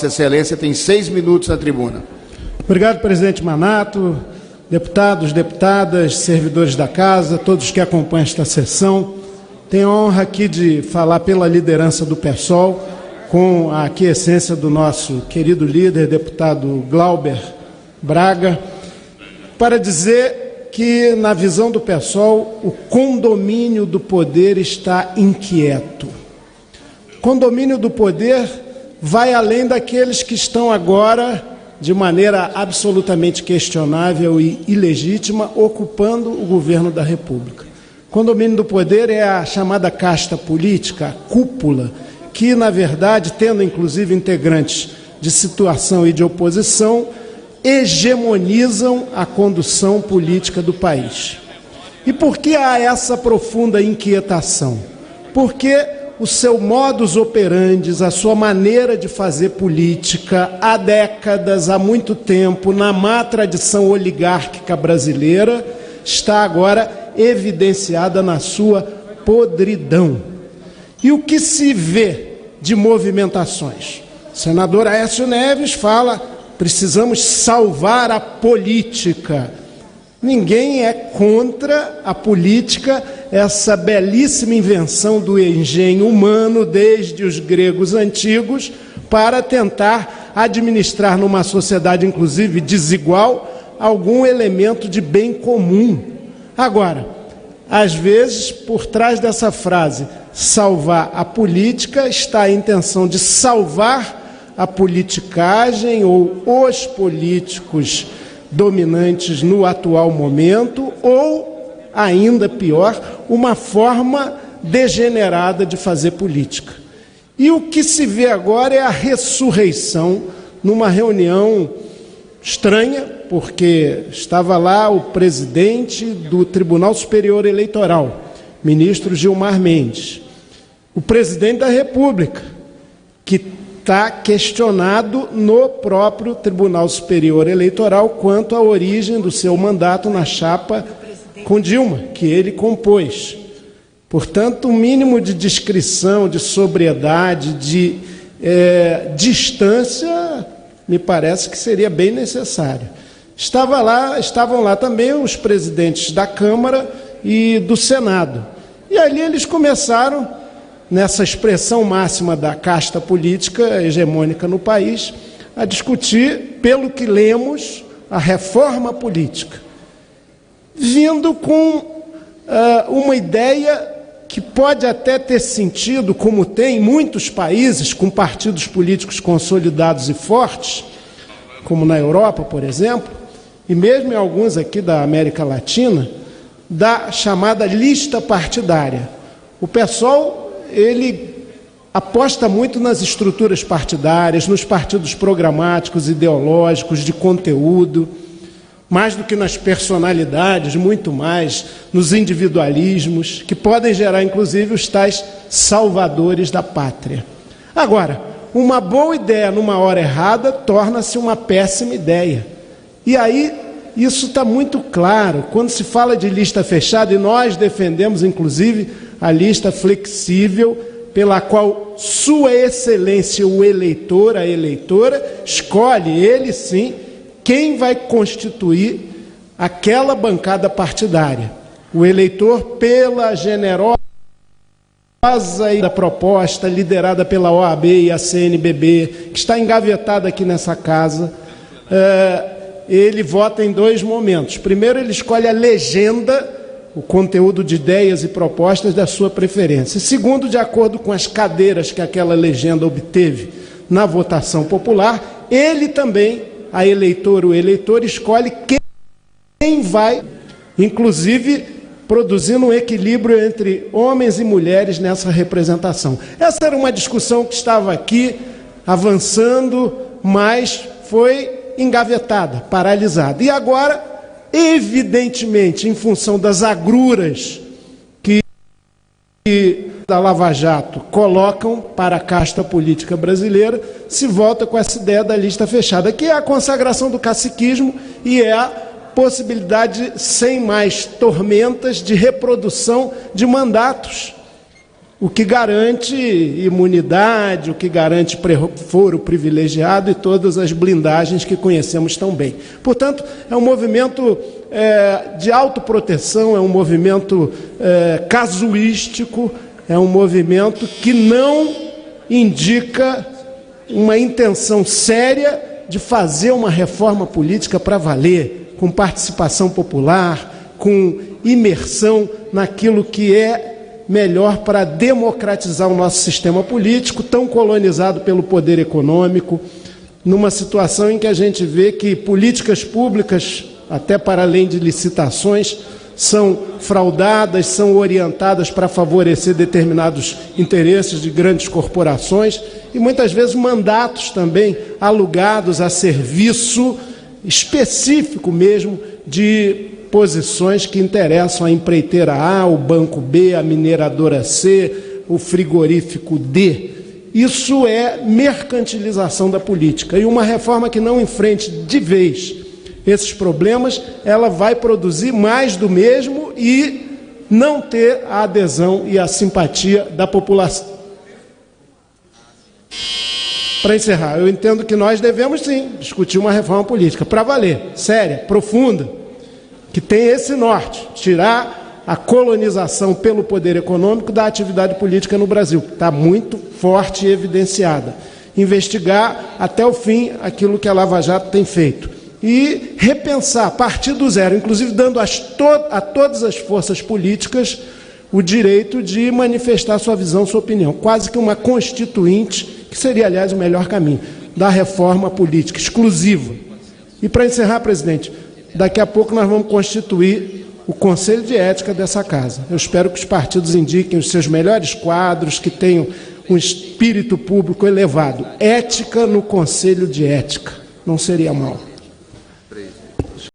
Excelência tem 6 minutos na tribuna. Obrigado, presidente Manato, deputados, deputadas, servidores da casa, todos que acompanham esta sessão. Tenho a honra aqui de falar pela liderança do PSOL, com a aquiescência do nosso querido líder, deputado Glauber Braga, para dizer que, na visão do PSOL, o condomínio do poder está inquieto. O condomínio do poder vai além daqueles que estão agora, de maneira absolutamente questionável e ilegítima, ocupando o governo da República. O condomínio do poder é a chamada casta política, a cúpula, que, na verdade, tendo inclusive integrantes de situação e de oposição, hegemonizam a condução política do país. E por que há essa profunda inquietação? Porque o seu modus operandi, a sua maneira de fazer política, há décadas, há muito tempo, na má tradição oligárquica brasileira, está agora evidenciada na sua podridão. E o que se vê de movimentações? O senador Aécio Neves fala: precisamos salvar a política. Ninguém é contra a política, essa belíssima invenção do engenho humano desde os gregos antigos para tentar administrar numa sociedade, inclusive desigual, algum elemento de bem comum. Agora, às vezes, por trás dessa frase, salvar a política, está a intenção de salvar a politicagem ou os políticos dominantes no atual momento, ou, ainda pior, uma forma degenerada de fazer política. E o que se vê agora é a ressurreição, numa reunião estranha, porque estava lá o presidente do Tribunal Superior Eleitoral, ministro Gilmar Mendes, o presidente da República, que está questionado no próprio Tribunal Superior Eleitoral quanto à origem do seu mandato na chapa com Dilma, que ele compôs. Portanto, um mínimo de discrição, de sobriedade, de distância, me parece que seria bem necessário. Estavam lá também os presidentes da Câmara e do Senado. E ali eles começaram, nessa expressão máxima da casta política hegemônica no país, a discutir, pelo que lemos, a reforma política, vindo com uma ideia que pode até ter sentido, como tem em muitos países com partidos políticos consolidados e fortes, como na Europa, por exemplo, e mesmo em alguns aqui da América Latina, da chamada lista partidária. O PSOL, ele aposta muito nas estruturas partidárias, nos partidos programáticos, ideológicos, de conteúdo, mais do que nas personalidades, muito mais nos individualismos, que podem gerar, inclusive, os tais salvadores da pátria. Agora, uma boa ideia numa hora errada torna-se uma péssima ideia. E aí, isso está muito claro. Quando se fala de lista fechada, e nós defendemos, inclusive, a lista flexível, pela qual Sua Excelência, o eleitor, a eleitora, escolhe, ele sim, quem vai constituir aquela bancada partidária. O eleitor, pela generosa proposta liderada pela OAB e a CNBB, que está engavetada aqui nessa casa, ele vota em 2 momentos. Primeiro, ele escolhe a legenda, o conteúdo de ideias e propostas da sua preferência. Segundo, de acordo com as cadeiras que aquela legenda obteve na votação popular, ele também, a eleitora, o eleitor, escolhe quem vai, inclusive, produzindo um equilíbrio entre homens e mulheres nessa representação. Essa era uma discussão que estava aqui avançando, mas foi engavetada, paralisada. E agora, evidentemente, em função das agruras que da Lava Jato colocam para a casta política brasileira, se volta com essa ideia da lista fechada, que é a consagração do caciquismo e é a possibilidade, sem mais tormentas, de reprodução de mandatos. o que garante imunidade, o que garante foro privilegiado e todas as blindagens que conhecemos tão bem. Portanto, é um movimento de autoproteção, é um movimento casuístico, é um movimento que não indica uma intenção séria de fazer uma reforma política para valer, com participação popular, com imersão naquilo que é melhor para democratizar o nosso sistema político, tão colonizado pelo poder econômico, numa situação em que a gente vê que políticas públicas, até para além de licitações, são fraudadas, são orientadas para favorecer determinados interesses de grandes corporações e muitas vezes mandatos também alugados a serviço específico mesmo de posições que interessam a empreiteira A, o banco B, a mineradora C, o frigorífico D. Isso é mercantilização da política. E uma reforma que não enfrente de vez esses problemas, ela vai produzir mais do mesmo e não ter a adesão e a simpatia da população. Para encerrar, eu entendo que nós devemos, sim, discutir uma reforma política para valer, séria, profunda, que tem esse norte, tirar a colonização pelo poder econômico da atividade política no Brasil, que está muito forte e evidenciada. Investigar até o fim aquilo que a Lava Jato tem feito. E repensar, a partir do zero, inclusive dando a todas as forças políticas o direito de manifestar sua visão, sua opinião. Quase que uma constituinte, que seria, aliás, o melhor caminho, da reforma política exclusiva. E, para encerrar, presidente, daqui a pouco nós vamos constituir o Conselho de Ética dessa Casa. Eu espero que os partidos indiquem os seus melhores quadros, que tenham um espírito público elevado. Ética no Conselho de Ética. Não seria mal.